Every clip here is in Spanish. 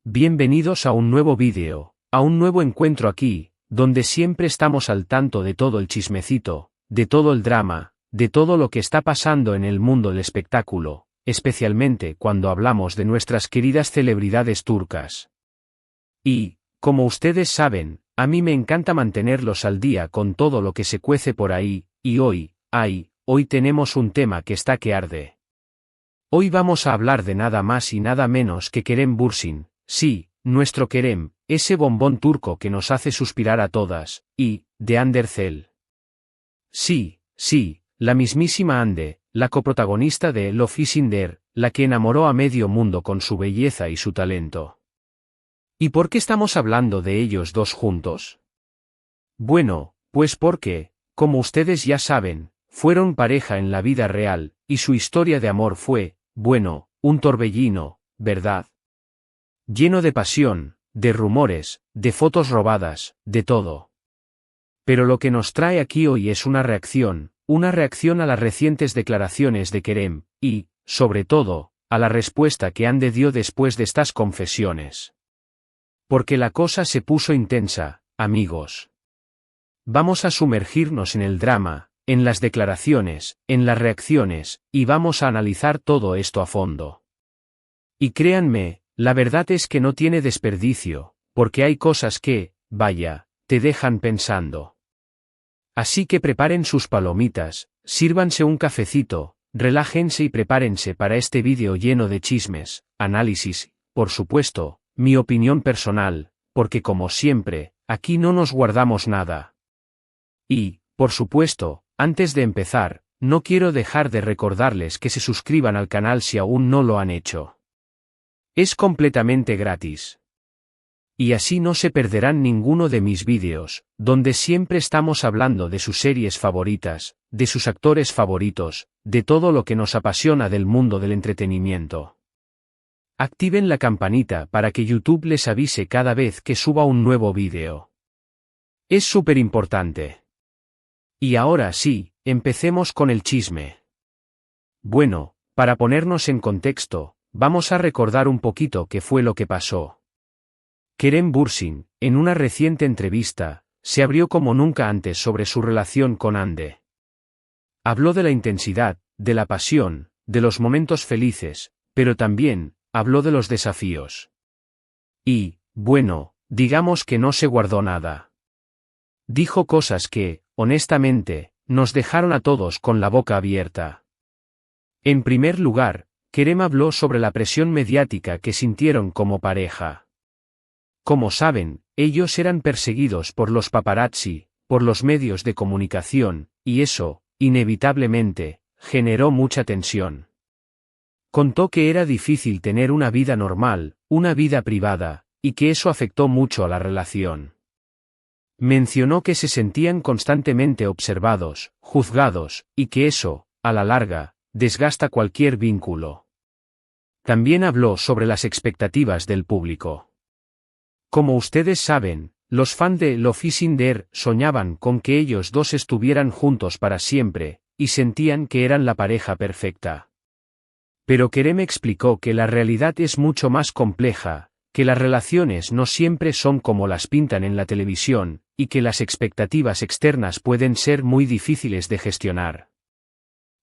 Bienvenidos a un nuevo vídeo, a un nuevo encuentro aquí, donde siempre estamos al tanto de todo el chismecito, de todo el drama, de todo lo que está pasando en el mundo del espectáculo, especialmente cuando hablamos de nuestras queridas celebridades turcas. Y, como ustedes saben, a mí me encanta mantenerlos al día con todo lo que se cuece por ahí, y hoy tenemos un tema que está que arde. Hoy vamos a hablar de nada más y nada menos que Kerem Bürsin, sí, nuestro Kerem, ese bombón turco que nos hace suspirar a todas, y, de Hande Erçel. Sí, la mismísima Hande, la coprotagonista de Love is in the Air, la que enamoró a medio mundo con su belleza y su talento. ¿Y por qué estamos hablando de ellos dos juntos? Bueno, pues porque, como ustedes ya saben, fueron pareja en la vida real, y su historia de amor fue, bueno, un torbellino, ¿verdad? Lleno de pasión, de rumores, de fotos robadas, de todo. Pero lo que nos trae aquí hoy es una reacción a las recientes declaraciones de Kerem, y, sobre todo, a la respuesta que Hande dio después de estas confesiones. Porque la cosa se puso intensa, amigos. Vamos a sumergirnos en el drama, en las declaraciones, en las reacciones, y vamos a analizar todo esto a fondo. Y créanme, la verdad es que no tiene desperdicio, porque hay cosas que, vaya, te dejan pensando. Así que preparen sus palomitas, sírvanse un cafecito, relájense y prepárense para este vídeo lleno de chismes, análisis, por supuesto, mi opinión personal, porque como siempre, aquí no nos guardamos nada. Y, por supuesto, antes de empezar, no quiero dejar de recordarles que se suscriban al canal si aún no lo han hecho. Es completamente gratis. Y así no se perderán ninguno de mis vídeos, donde siempre estamos hablando de sus series favoritas, de sus actores favoritos, de todo lo que nos apasiona del mundo del entretenimiento. Activen la campanita para que YouTube les avise cada vez que suba un nuevo vídeo. Es súper importante. Y ahora sí, empecemos con el chisme. Bueno, para ponernos en contexto, vamos a recordar un poquito qué fue lo que pasó. Kerem Bürsin, en una reciente entrevista, se abrió como nunca antes sobre su relación con Hande. Habló de la intensidad, de la pasión, de los momentos felices, pero también, habló de los desafíos. Y, bueno, digamos que no se guardó nada. Dijo cosas que, honestamente, nos dejaron a todos con la boca abierta. En primer lugar, Kerem habló sobre la presión mediática que sintieron como pareja. Como saben, ellos eran perseguidos por los paparazzi, por los medios de comunicación, y eso, inevitablemente, generó mucha tensión. Contó que era difícil tener una vida normal, una vida privada, y que eso afectó mucho a la relación. Mencionó que se sentían constantemente observados, juzgados, y que eso, a la larga, desgasta cualquier vínculo. También habló sobre las expectativas del público. Como ustedes saben, los fans de Love is in the Air soñaban con que ellos dos estuvieran juntos para siempre, y sentían que eran la pareja perfecta. Pero Kerem explicó que la realidad es mucho más compleja, que las relaciones no siempre son como las pintan en la televisión, y que las expectativas externas pueden ser muy difíciles de gestionar.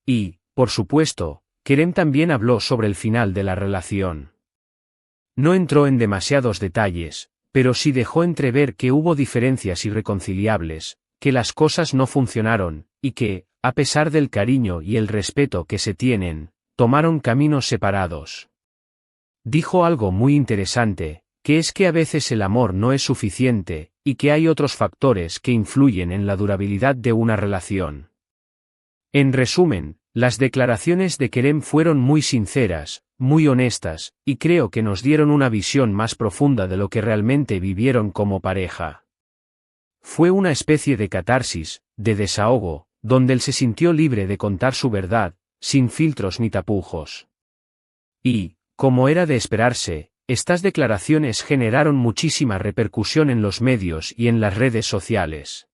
Y, por supuesto, Kerem también habló sobre el final de la relación. No entró en demasiados detalles, pero sí dejó entrever que hubo diferencias irreconciliables, que las cosas no funcionaron, y que, a pesar del cariño y el respeto que se tienen, tomaron caminos separados. Dijo algo muy interesante, que es que a veces el amor no es suficiente, y que hay otros factores que influyen en la durabilidad de una relación. En resumen, las declaraciones de Kerem fueron muy sinceras, muy honestas, y creo que nos dieron una visión más profunda de lo que realmente vivieron como pareja. Fue una especie de catarsis, de desahogo, donde él se sintió libre de contar su verdad, sin filtros ni tapujos. Y, como era de esperarse, estas declaraciones generaron muchísima repercusión en los medios y en las redes sociales.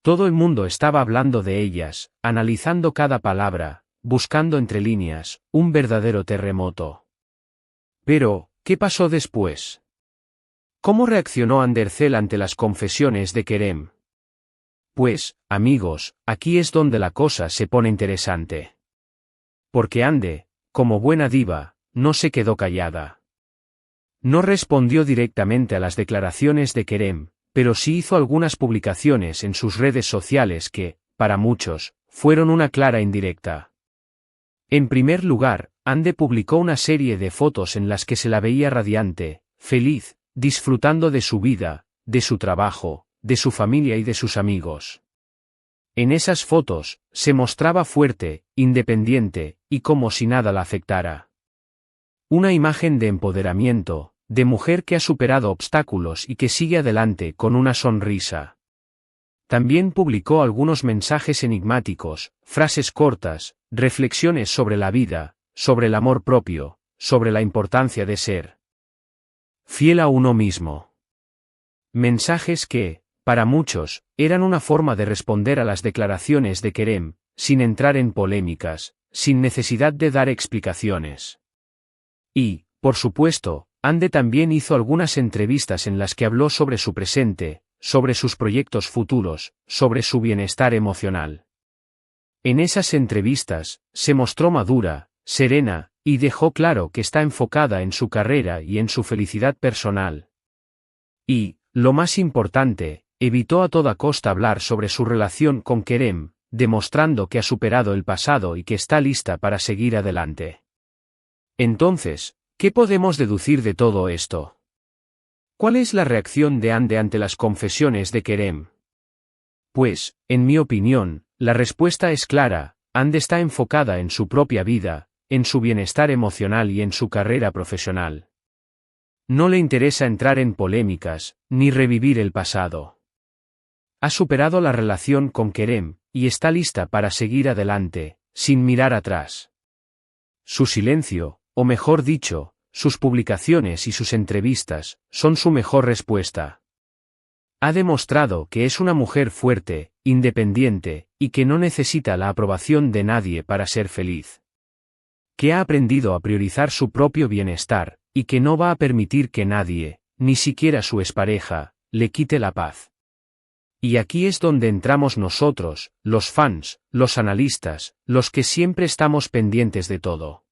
Todo el mundo estaba hablando de ellas, analizando cada palabra, buscando entre líneas, un verdadero terremoto. Pero, ¿Qué pasó después? ¿Cómo reaccionó Andercel ante las confesiones de Kerem? Pues, amigos, aquí es donde la cosa se pone interesante. Porque Ande, como buena diva, no se quedó callada. No respondió directamente a las declaraciones de Kerem, pero sí hizo algunas publicaciones en sus redes sociales que, para muchos, fueron una clara indirecta. En primer lugar, Ande publicó una serie de fotos en las que se la veía radiante, feliz, disfrutando de su vida, de su trabajo, de su familia y de sus amigos. En esas fotos, se mostraba fuerte, independiente, y como si nada la afectara. Una imagen de empoderamiento, de mujer que ha superado obstáculos y que sigue adelante con una sonrisa. También publicó algunos mensajes enigmáticos, frases cortas, reflexiones sobre la vida, sobre el amor propio, sobre la importancia de ser fiel a uno mismo. Mensajes que, para muchos, eran una forma de responder a las declaraciones de Kerem, sin entrar en polémicas, sin necesidad de dar explicaciones. Y, por supuesto, Ande también hizo algunas entrevistas en las que habló sobre su presente, sobre sus proyectos futuros, sobre su bienestar emocional. En esas entrevistas, se mostró madura, serena, y dejó claro que está enfocada en su carrera y en su felicidad personal. Y, lo más importante, evitó a toda costa hablar sobre su relación con Kerem, demostrando que ha superado el pasado y que está lista para seguir adelante. Entonces, ¿qué podemos deducir de todo esto? ¿Cuál es la reacción de Ande ante las confesiones de Kerem? Pues, en mi opinión, la respuesta es clara: Ande está enfocada en su propia vida, en su bienestar emocional y en su carrera profesional. No le interesa entrar en polémicas, ni revivir el pasado. Ha superado la relación con Kerem, y está lista para seguir adelante, sin mirar atrás. Su silencio, o mejor dicho, sus publicaciones y sus entrevistas, son su mejor respuesta. Ha demostrado que es una mujer fuerte, independiente, y que no necesita la aprobación de nadie para ser feliz. Que ha aprendido a priorizar su propio bienestar, y que no va a permitir que nadie, ni siquiera su expareja, le quite la paz. Y aquí es donde entramos nosotros, los fans, los analistas, los que siempre estamos pendientes de todo.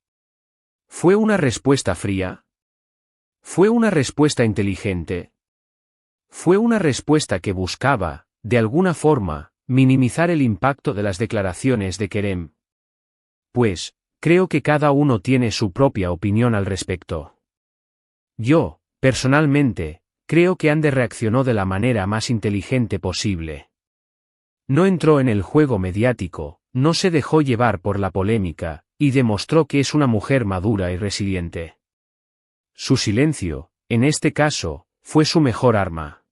¿Fue una respuesta fría? ¿Fue una respuesta inteligente? ¿Fue una respuesta que buscaba, de alguna forma, minimizar el impacto de las declaraciones de Kerem? Pues, creo que cada uno tiene su propia opinión al respecto. Yo, personalmente, creo que Ande reaccionó de la manera más inteligente posible. No entró en el juego mediático, no se dejó llevar por la polémica, y demostró que es una mujer madura y resiliente. Su silencio, en este caso, fue su mejor arma.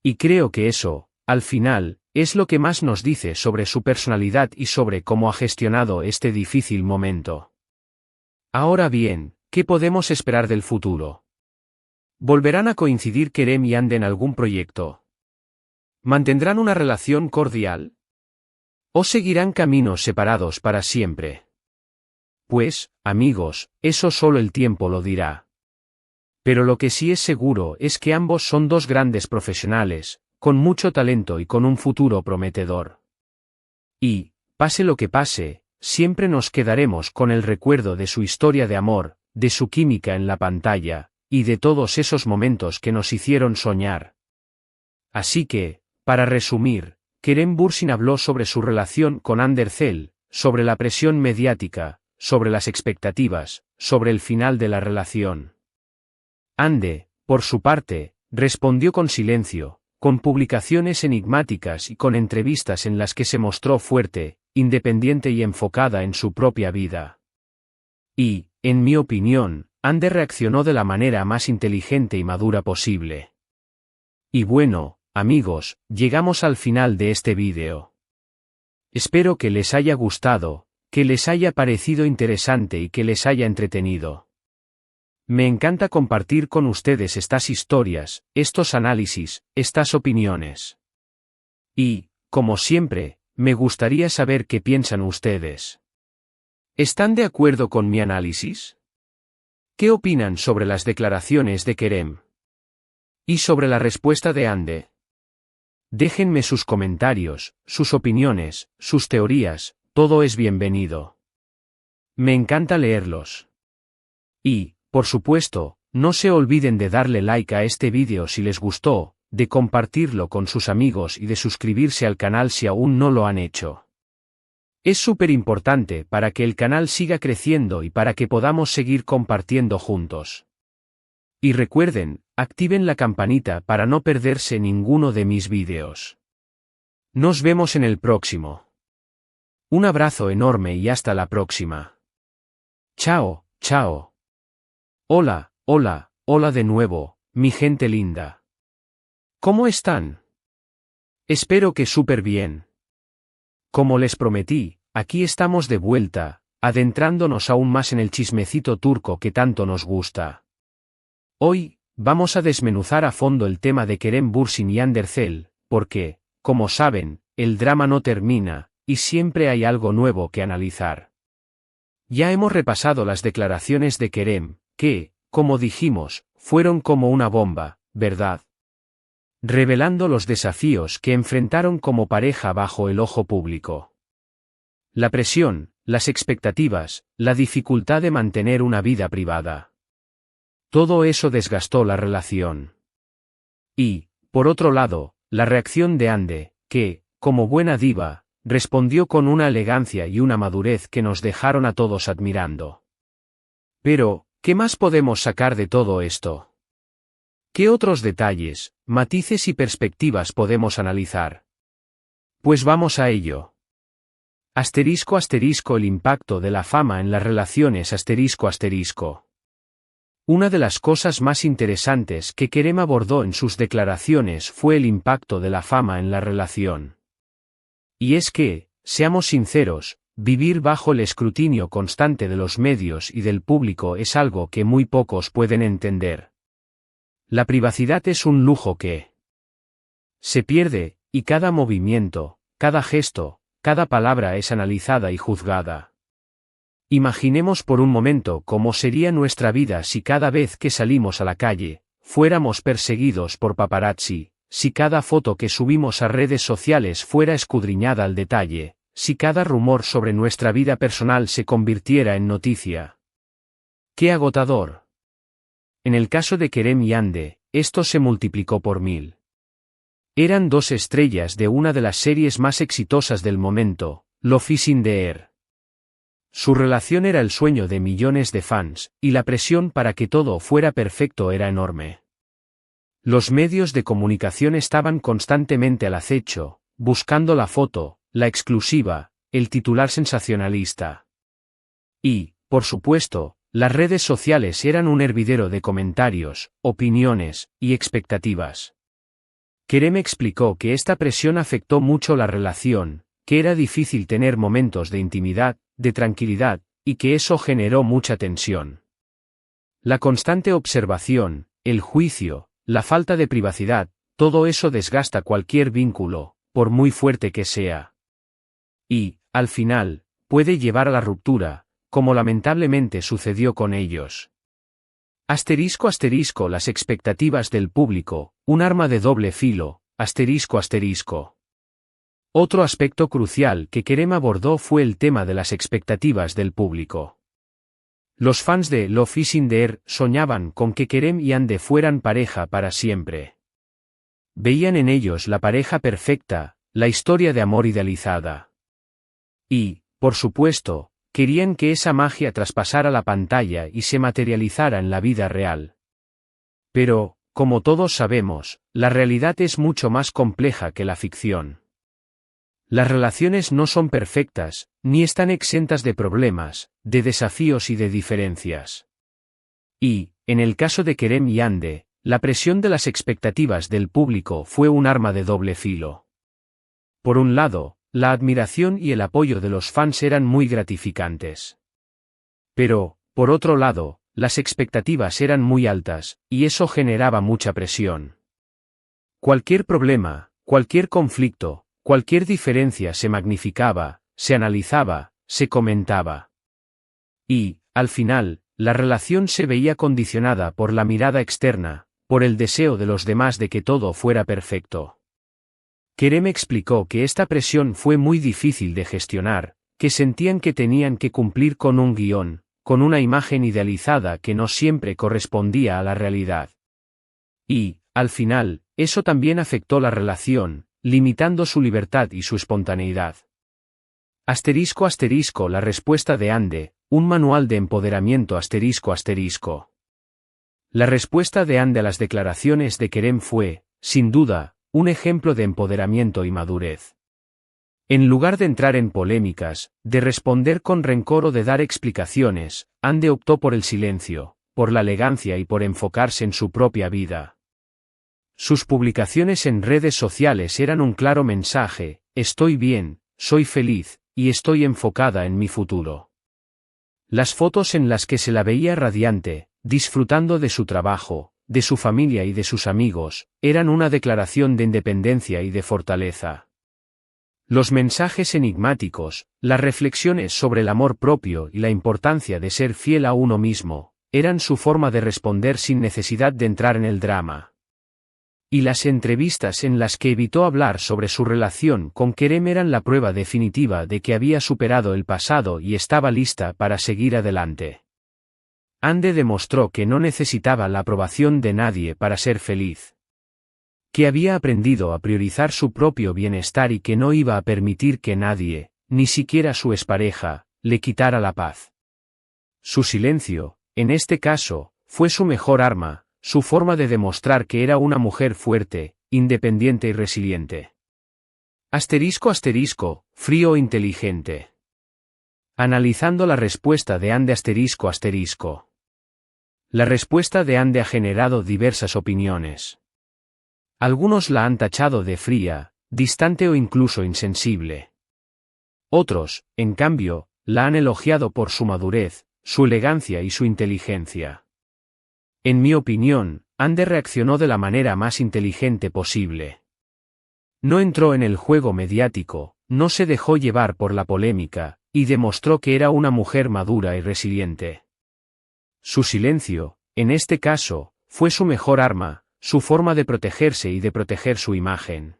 Y creo que eso, al final, es lo que más nos dice sobre su personalidad y sobre cómo ha gestionado este difícil momento. Ahora bien, ¿qué podemos esperar del futuro? ¿Volverán a coincidir Kerem y Ande en algún proyecto? ¿Mantendrán una relación cordial? ¿O seguirán caminos separados para siempre? Pues, amigos, eso solo el tiempo lo dirá. Pero lo que sí es seguro es que ambos son dos grandes profesionales, con mucho talento y con un futuro prometedor. Y, pase lo que pase, siempre nos quedaremos con el recuerdo de su historia de amor, de su química en la pantalla, y de todos esos momentos que nos hicieron soñar. Así que, para resumir, Kerem Bürsin habló sobre su relación con Andercel, sobre la presión mediática, sobre las expectativas, sobre el final de la relación. Ande, por su parte, respondió con silencio, con publicaciones enigmáticas y con entrevistas en las que se mostró fuerte, independiente y enfocada en su propia vida. Y, en mi opinión, Ande reaccionó de la manera más inteligente y madura posible. Y bueno, amigos, llegamos al final de este vídeo. Espero que les haya gustado, que les haya parecido interesante y que les haya entretenido. Me encanta compartir con ustedes estas historias, estos análisis, estas opiniones. Y, como siempre, me gustaría saber qué piensan ustedes. ¿Están de acuerdo con mi análisis? ¿Qué opinan sobre las declaraciones de Kerem? ¿Y sobre la respuesta de Hande? Déjenme sus comentarios, sus opiniones, sus teorías, todo es bienvenido. Me encanta leerlos. Y, por supuesto, no se olviden de darle like a este vídeo si les gustó, de compartirlo con sus amigos y de suscribirse al canal si aún no lo han hecho. Es súper importante para que el canal siga creciendo y para que podamos seguir compartiendo juntos. Y recuerden, activen la campanita para no perderse ninguno de mis vídeos. Nos vemos en el próximo. Un abrazo enorme y hasta la próxima. Chao, chao. Hola, hola, hola de nuevo, mi gente linda. ¿Cómo están? Espero que súper bien. Como les prometí, aquí estamos de vuelta, adentrándonos aún más en el chismecito turco que tanto nos gusta. Hoy, vamos a desmenuzar a fondo el tema de Kerem Bürsin y Hande Erçel, porque, como saben, el drama no termina, y siempre hay algo nuevo que analizar. Ya hemos repasado las declaraciones de Kerem, que, como dijimos, fueron como una bomba, ¿verdad? Revelando los desafíos que enfrentaron como pareja bajo el ojo público. La presión, las expectativas, la dificultad de mantener una vida privada. Todo eso desgastó la relación. Y, por otro lado, la reacción de Hande, que, como buena diva, respondió con una elegancia y una madurez que nos dejaron a todos admirando. Pero, ¿qué más podemos sacar de todo esto? ¿Qué otros detalles, matices y perspectivas podemos analizar? Pues vamos a ello. Asterisco asterisco el impacto de la fama en las relaciones asterisco asterisco. Una de las cosas más interesantes que Kerem abordó en sus declaraciones fue el impacto de la fama en la relación. Y es que, seamos sinceros, vivir bajo el escrutinio constante de los medios y del público es algo que muy pocos pueden entender. La privacidad es un lujo que se pierde, y cada movimiento, cada gesto, cada palabra es analizada y juzgada. Imaginemos por un momento cómo sería nuestra vida si cada vez que salimos a la calle, fuéramos perseguidos por paparazzi, si cada foto que subimos a redes sociales fuera escudriñada al detalle, si cada rumor sobre nuestra vida personal se convirtiera en noticia. ¡Qué agotador! En el caso de Kerem y Hande, esto se multiplicó por 1000. Eran dos estrellas de una de las series más exitosas del momento, Love is in the Air. Su relación era el sueño de millones de fans, y la presión para que todo fuera perfecto era enorme. Los medios de comunicación estaban constantemente al acecho, buscando la foto, la exclusiva, el titular sensacionalista. Y, por supuesto, las redes sociales eran un hervidero de comentarios, opiniones y expectativas. Kerem explicó que esta presión afectó mucho la relación, que era difícil tener momentos de intimidad, de tranquilidad, y que eso generó mucha tensión. La constante observación, el juicio, la falta de privacidad, todo eso desgasta cualquier vínculo, por muy fuerte que sea. Y, al final, puede llevar a la ruptura, como lamentablemente sucedió con ellos. Asterisco asterisco las expectativas del público, un arma de doble filo, asterisco asterisco. Otro aspecto crucial que Kerem abordó fue el tema de las expectativas del público. Los fans de Love is in the Air soñaban con que Kerem y Hande fueran pareja para siempre. Veían en ellos la pareja perfecta, la historia de amor idealizada. Y, por supuesto, querían que esa magia traspasara la pantalla y se materializara en la vida real. Pero, como todos sabemos, la realidad es mucho más compleja que la ficción. Las relaciones no son perfectas, ni están exentas de problemas, de desafíos y de diferencias. Y, en el caso de Kerem y Hande, la presión de las expectativas del público fue un arma de doble filo. Por un lado, la admiración y el apoyo de los fans eran muy gratificantes. Pero, por otro lado, las expectativas eran muy altas, y eso generaba mucha presión. Cualquier problema, cualquier conflicto, cualquier diferencia se magnificaba, se analizaba, se comentaba. Y, al final, la relación se veía condicionada por la mirada externa, por el deseo de los demás de que todo fuera perfecto. Kerem explicó que esta presión fue muy difícil de gestionar, que sentían que tenían que cumplir con un guión, con una imagen idealizada que no siempre correspondía a la realidad. Y, al final, eso también afectó la relación, limitando su libertad y su espontaneidad. *** La respuesta de Ande, un manual de empoderamiento ***. La respuesta de Ande a las declaraciones de Kerem fue, sin duda, un ejemplo de empoderamiento y madurez. En lugar de entrar en polémicas, de responder con rencor o de dar explicaciones, Ande optó por el silencio, por la elegancia y por enfocarse en su propia vida. Sus publicaciones en redes sociales eran un claro mensaje: estoy bien, soy feliz, y estoy enfocada en mi futuro. Las fotos en las que se la veía radiante, disfrutando de su trabajo, de su familia y de sus amigos, eran una declaración de independencia y de fortaleza. Los mensajes enigmáticos, las reflexiones sobre el amor propio y la importancia de ser fiel a uno mismo, eran su forma de responder sin necesidad de entrar en el drama. Y las entrevistas en las que evitó hablar sobre su relación con Kerem eran la prueba definitiva de que había superado el pasado y estaba lista para seguir adelante. Ande demostró que no necesitaba la aprobación de nadie para ser feliz. Que había aprendido a priorizar su propio bienestar y que no iba a permitir que nadie, ni siquiera su expareja, le quitara la paz. Su silencio, en este caso, fue su mejor arma, su forma de demostrar que era una mujer fuerte, independiente y resiliente. ***, frío o inteligente. Analizando la respuesta de Ande ***. La respuesta de Ande ha generado diversas opiniones. Algunos la han tachado de fría, distante o incluso insensible. Otros, en cambio, la han elogiado por su madurez, su elegancia y su inteligencia. En mi opinión, Ande reaccionó de la manera más inteligente posible. No entró en el juego mediático, no se dejó llevar por la polémica, y demostró que era una mujer madura y resiliente. Su silencio, en este caso, fue su mejor arma, su forma de protegerse y de proteger su imagen.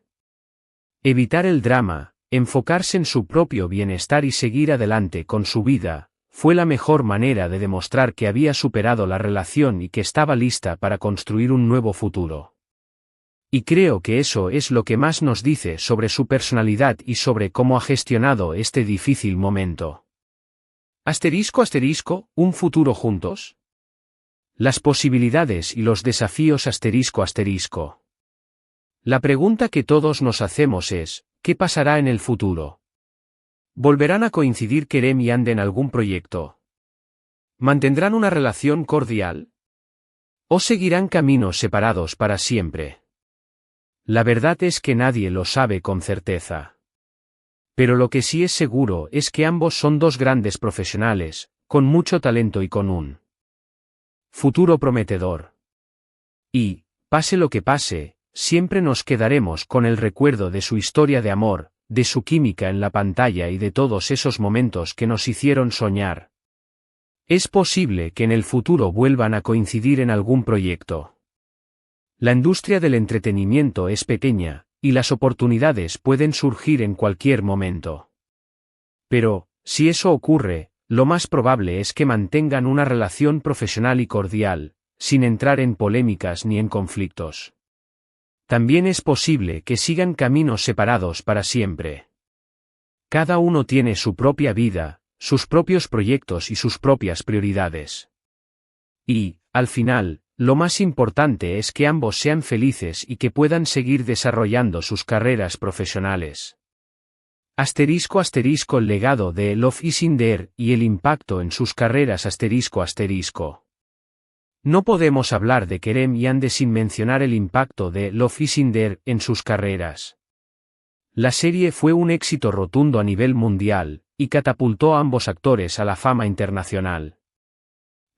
Evitar el drama, enfocarse en su propio bienestar y seguir adelante con su vida, fue la mejor manera de demostrar que había superado la relación y que estaba lista para construir un nuevo futuro. Y creo que eso es lo que más nos dice sobre su personalidad y sobre cómo ha gestionado este difícil momento. ***, ¿un futuro juntos? Las posibilidades y los desafíos ***. La pregunta que todos nos hacemos es, ¿qué pasará en el futuro? ¿Volverán a coincidir Kerem y Ande en algún proyecto? ¿Mantendrán una relación cordial? ¿O seguirán caminos separados para siempre? La verdad es que nadie lo sabe con certeza. Pero lo que sí es seguro es que ambos son dos grandes profesionales, con mucho talento y con un futuro prometedor. Y, pase lo que pase, siempre nos quedaremos con el recuerdo de su historia de amor, de su química en la pantalla y de todos esos momentos que nos hicieron soñar. Es posible que en el futuro vuelvan a coincidir en algún proyecto. La industria del entretenimiento es pequeña, y las oportunidades pueden surgir en cualquier momento. Pero, si eso ocurre, lo más probable es que mantengan una relación profesional y cordial, sin entrar en polémicas ni en conflictos. También es posible que sigan caminos separados para siempre. Cada uno tiene su propia vida, sus propios proyectos y sus propias prioridades. Y, al final, lo más importante es que ambos sean felices y que puedan seguir desarrollando sus carreras profesionales. El legado de Love is in the Air y el impacto en sus carreras ***. No podemos hablar de Kerem y Ande sin mencionar el impacto de Love is in the Air en sus carreras. La serie fue un éxito rotundo a nivel mundial, y catapultó a ambos actores a la fama internacional.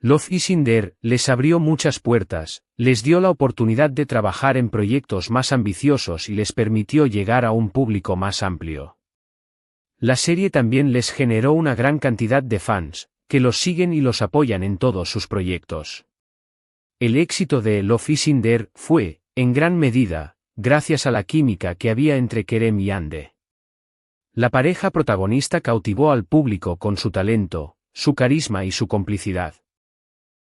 Love is in the Air les abrió muchas puertas, les dio la oportunidad de trabajar en proyectos más ambiciosos y les permitió llegar a un público más amplio. La serie también les generó una gran cantidad de fans, que los siguen y los apoyan en todos sus proyectos. El éxito de Love is in the Air fue, en gran medida, gracias a la química que había entre Kerem y Hande. La pareja protagonista cautivó al público con su talento, su carisma y su complicidad.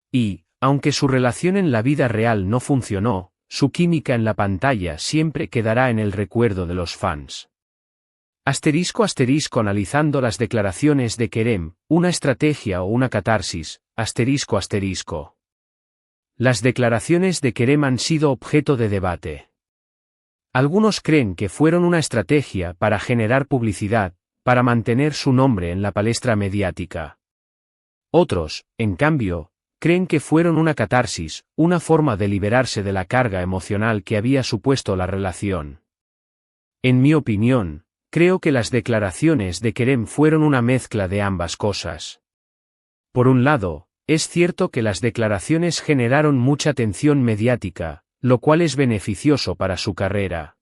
Y, aunque su relación en la vida real no funcionó, su química en la pantalla siempre quedará en el recuerdo de los fans. *** Analizando las declaraciones de Kerem, una estrategia o una catarsis, ***. Las declaraciones de Kerem han sido objeto de debate. Algunos creen que fueron una estrategia para generar publicidad, para mantener su nombre en la palestra mediática. Otros, en cambio, creen que fueron una catarsis, una forma de liberarse de la carga emocional que había supuesto la relación. En mi opinión, creo que las declaraciones de Kerem fueron una mezcla de ambas cosas. Por un lado, es cierto que las declaraciones generaron mucha atención mediática, lo cual es beneficioso para su carrera.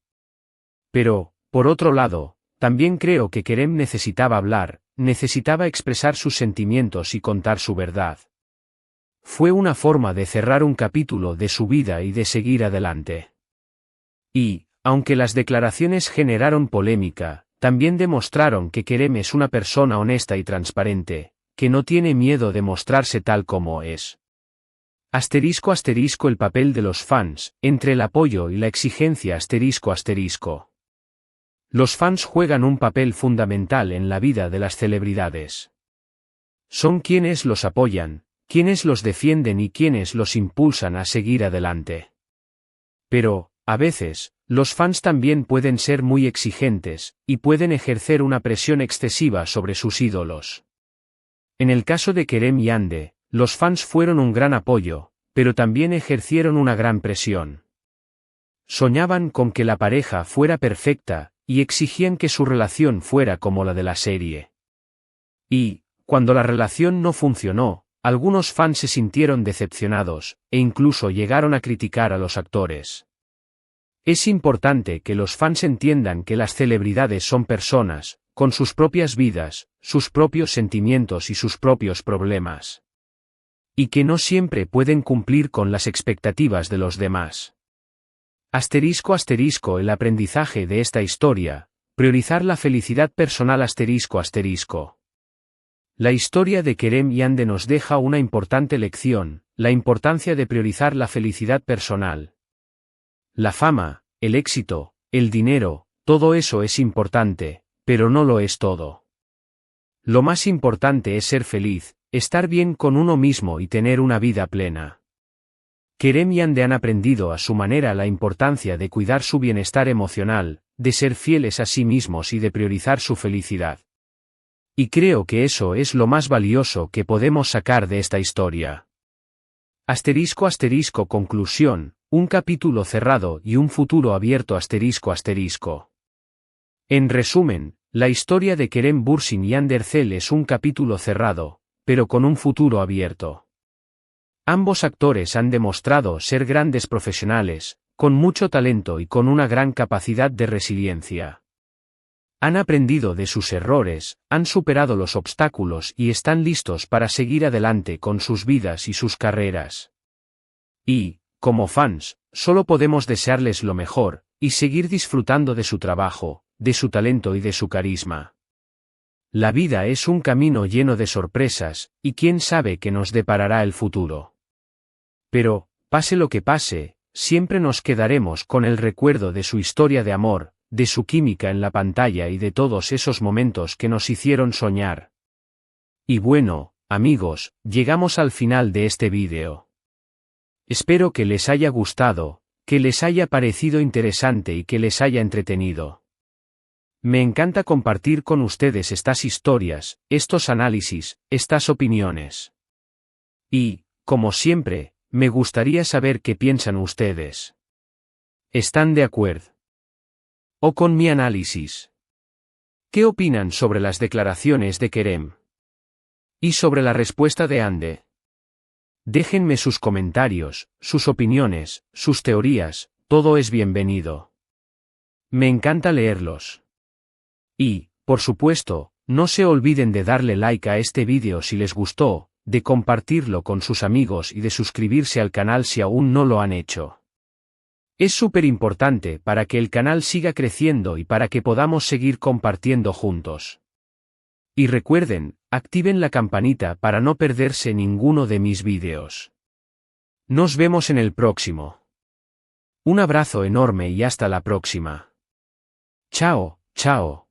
Pero, por otro lado, también creo que Kerem necesitaba hablar, necesitaba expresar sus sentimientos y contar su verdad. Fue una forma de cerrar un capítulo de su vida y de seguir adelante. Y, aunque las declaraciones generaron polémica, también demostraron que Kerem es una persona honesta y transparente, que no tiene miedo de mostrarse tal como es. *** El papel de los fans, entre el apoyo y la exigencia ***. Los fans juegan un papel fundamental en la vida de las celebridades. Son quienes los apoyan, quienes los defienden y quienes los impulsan a seguir adelante. Pero, a veces, los fans también pueden ser muy exigentes, y pueden ejercer una presión excesiva sobre sus ídolos. En el caso de Kerem y Hande, los fans fueron un gran apoyo, pero también ejercieron una gran presión. Soñaban con que la pareja fuera perfecta, y exigían que su relación fuera como la de la serie. Y, cuando la relación no funcionó, algunos fans se sintieron decepcionados, e incluso llegaron a criticar a los actores. Es importante que los fans entiendan que las celebridades son personas, con sus propias vidas, sus propios sentimientos y sus propios problemas. Y que no siempre pueden cumplir con las expectativas de los demás. *** El aprendizaje de esta historia, priorizar la felicidad personal ***. La historia de Kerem y Hande nos deja una importante lección, la importancia de priorizar la felicidad personal. La fama, el éxito, el dinero, todo eso es importante, pero no lo es todo. Lo más importante es ser feliz, estar bien con uno mismo y tener una vida plena. Kerem y Hande han aprendido a su manera la importancia de cuidar su bienestar emocional, de ser fieles a sí mismos y de priorizar su felicidad. Y creo que eso es lo más valioso que podemos sacar de esta historia. ***. Conclusión, un capítulo cerrado y un futuro abierto ***. En resumen, la historia de Kerem Bürsin y Hande Erçel es un capítulo cerrado, pero con un futuro abierto. Ambos actores han demostrado ser grandes profesionales, con mucho talento y con una gran capacidad de resiliencia. Han aprendido de sus errores, han superado los obstáculos y están listos para seguir adelante con sus vidas y sus carreras. Y, como fans, solo podemos desearles lo mejor, y seguir disfrutando de su trabajo, de su talento y de su carisma. La vida es un camino lleno de sorpresas, y quién sabe qué nos deparará el futuro. Pero, pase lo que pase, siempre nos quedaremos con el recuerdo de su historia de amor, de su química en la pantalla y de todos esos momentos que nos hicieron soñar. Y bueno, amigos, llegamos al final de este vídeo. Espero que les haya gustado, que les haya parecido interesante y que les haya entretenido. Me encanta compartir con ustedes estas historias, estos análisis, estas opiniones. Y, como siempre, me gustaría saber qué piensan ustedes. ¿Están de acuerdo o con mi análisis? ¿Qué opinan sobre las declaraciones de Kerem? ¿Y sobre la respuesta de Hande? Déjenme sus comentarios, sus opiniones, sus teorías, todo es bienvenido. Me encanta leerlos. Y, por supuesto, No se olviden de darle like a este vídeo si les gustó, de compartirlo con sus amigos y de suscribirse al canal si aún no lo han hecho. Es súper importante para que el canal siga creciendo y para que podamos seguir compartiendo juntos. Y recuerden, activen la campanita para no perderse ninguno de mis vídeos. Nos vemos en el próximo. Un abrazo enorme y hasta la próxima. Chao, chao.